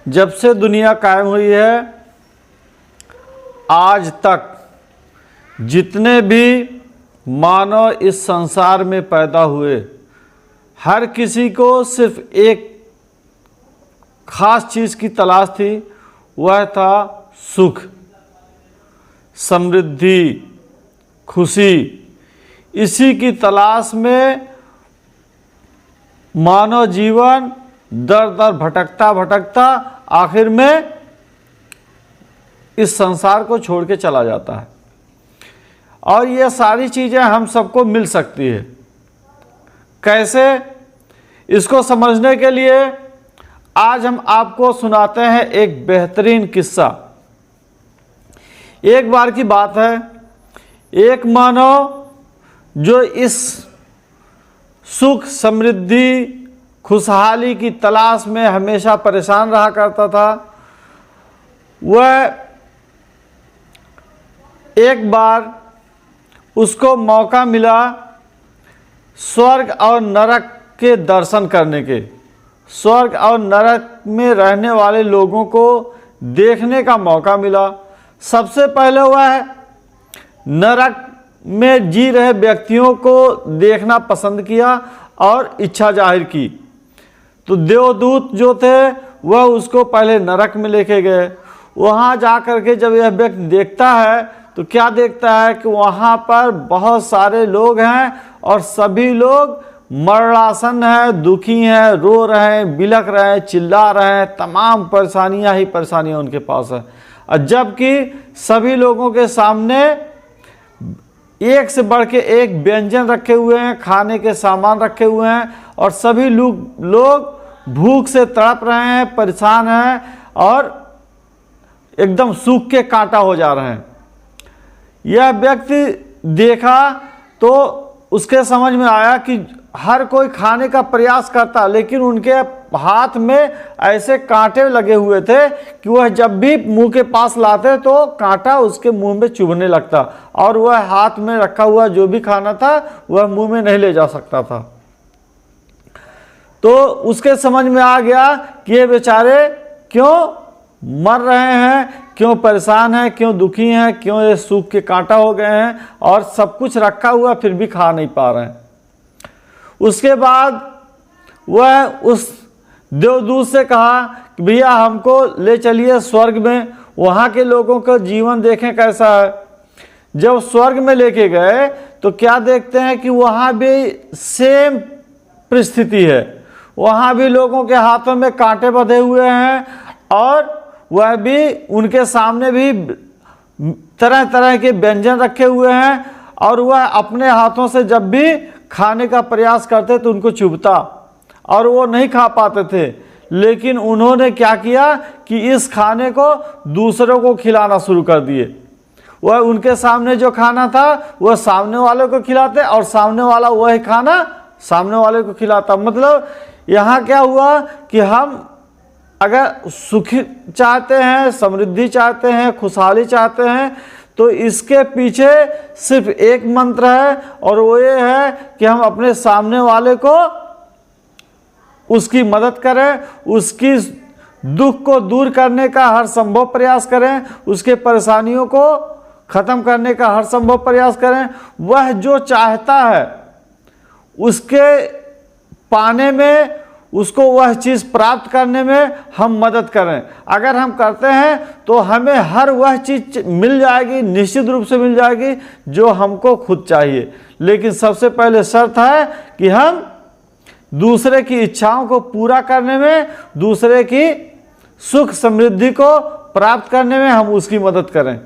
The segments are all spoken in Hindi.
जब से दुनिया कायम हुई है आज तक जितने भी मानव इस संसार में पैदा हुए, हर किसी को सिर्फ एक खास चीज़ की तलाश थी, वह था सुख, समृद्धि, खुशी। इसी की तलाश में मानव जीवन दर दर भटकता भटकता आखिर में इस संसार को छोड़ के चला जाता है। और ये सारी चीज़ें हम सबको मिल सकती है। कैसे? इसको समझने के लिए आज हम आपको सुनाते हैं एक बेहतरीन किस्सा। एक बार की बात है, एक मानव जो इस सुख, समृद्धि, खुशहाली की तलाश में हमेशा परेशान रहा करता था, वह एक बार उसको मौका मिला स्वर्ग और नरक के दर्शन करने के। स्वर्ग और नरक में रहने वाले लोगों को देखने का मौका मिला। सबसे पहले वह नरक में जी रहे व्यक्तियों को देखना पसंद किया और इच्छा जाहिर की। तो देवदूत जो थे वह उसको पहले नरक में लेके गए। वहाँ जा कर के जब यह व्यक्ति देखता है तो क्या देखता है कि वहाँ पर बहुत सारे लोग हैं और सभी लोग मरणासन हैं, दुखी हैं, रो रहे हैं, बिलख रहे हैं, चिल्ला रहे हैं, तमाम परेशानियाँ ही परेशानियाँ उनके पास है। और जबकि सभी लोगों के सामने एक से बढ़ के एक व्यंजन रखे हुए हैं, खाने के सामान रखे हुए हैं और सभी लोग भूख से तड़प रहे हैं, परेशान हैं और एकदम सूख के कांटा हो जा रहे हैं। यह व्यक्ति देखा तो उसके समझ में आया कि हर कोई खाने का प्रयास करता, लेकिन उनके हाथ में ऐसे कांटे लगे हुए थे कि वह जब भी मुंह के पास लाते तो कांटा उसके मुंह में चुभने लगता और वह हाथ में रखा हुआ जो भी खाना था वह मुंह में नहीं ले जा सकता था। तो उसके समझ में आ गया कि ये बेचारे क्यों मर रहे हैं, क्यों परेशान हैं, क्यों दुखी हैं, क्यों ये सूख के कांटा हो गए हैं और सब कुछ रखा हुआ फिर भी खा नहीं पा रहे हैं। उसके बाद वह उस देवदूत से कहा कि भैया हमको ले चलिए स्वर्ग में, वहाँ के लोगों का जीवन देखें कैसा है। जब स्वर्ग में लेके गए तो क्या देखते हैं कि वहाँ भी सेम परिस्थिति है। वहाँ भी लोगों के हाथों में कांटे बंधे हुए हैं और वह भी उनके सामने भी तरह तरह के व्यंजन रखे हुए हैं और वह अपने हाथों से जब भी खाने का प्रयास करते तो उनको चुभता और वो नहीं खा पाते थे। लेकिन उन्होंने क्या किया कि इस खाने को दूसरों को खिलाना शुरू कर दिए। वह उनके सामने जो खाना था वह सामने वाले को खिलाते और सामने वाला वही खाना सामने वाले को खिलाता। मतलब यहाँ क्या हुआ कि हम अगर सुख चाहते हैं, समृद्धि चाहते हैं, खुशहाली चाहते हैं तो इसके पीछे सिर्फ एक मंत्र है और वो ये है कि हम अपने सामने वाले को उसकी मदद करें, उसकी दुख को दूर करने का हर संभव प्रयास करें, उसके परेशानियों को ख़त्म करने का हर संभव प्रयास करें। वह जो चाहता है उसके पाने में, उसको वह चीज़ प्राप्त करने में हम मदद करें। अगर हम करते हैं तो हमें हर वह चीज़ मिल जाएगी, निश्चित रूप से मिल जाएगी जो हमको खुद चाहिए। लेकिन सबसे पहले शर्त है कि हम दूसरे की इच्छाओं को पूरा करने में, दूसरे की सुख समृद्धि को प्राप्त करने में हम उसकी मदद करें।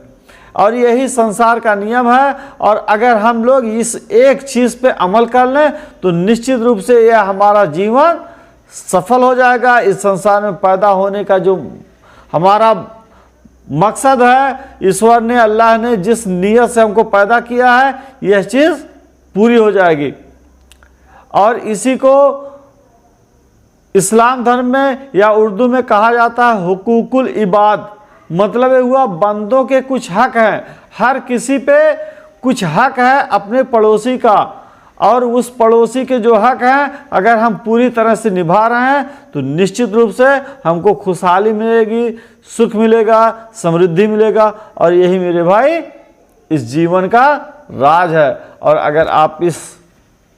और यही संसार का नियम है। और अगर हम लोग इस एक चीज़ पे अमल कर लें तो निश्चित रूप से यह हमारा जीवन सफल हो जाएगा। इस संसार में पैदा होने का जो हमारा मकसद है, ईश्वर ने, अल्लाह ने जिस नीयत से हमको पैदा किया है, यह चीज़ पूरी हो जाएगी। और इसी को इस्लाम धर्म में या उर्दू में कहा जाता है हुकूकुल इबाद। मतलब ये हुआ बंदों के कुछ हक हैं, हर किसी पे कुछ हक है अपने पड़ोसी का। और उस पड़ोसी के जो हक हैं अगर हम पूरी तरह से निभा रहे हैं तो निश्चित रूप से हमको खुशहाली मिलेगी, सुख मिलेगा, समृद्धि मिलेगा। और यही मेरे भाई इस जीवन का राज है। और अगर आप इस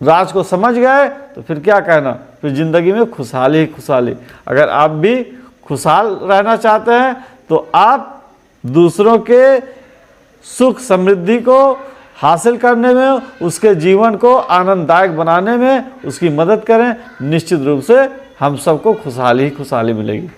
राज को समझ गए तो फिर क्या कहना, फिर ज़िंदगी में खुशहाली ही खुशहाली। अगर आप भी खुशहाल रहना चाहते हैं तो आप दूसरों के सुख समृद्धि को हासिल करने में, उसके जीवन को आनंददायक बनाने में उसकी मदद करें। निश्चित रूप से हम सबको खुशहाली ही खुशहाली मिलेगी।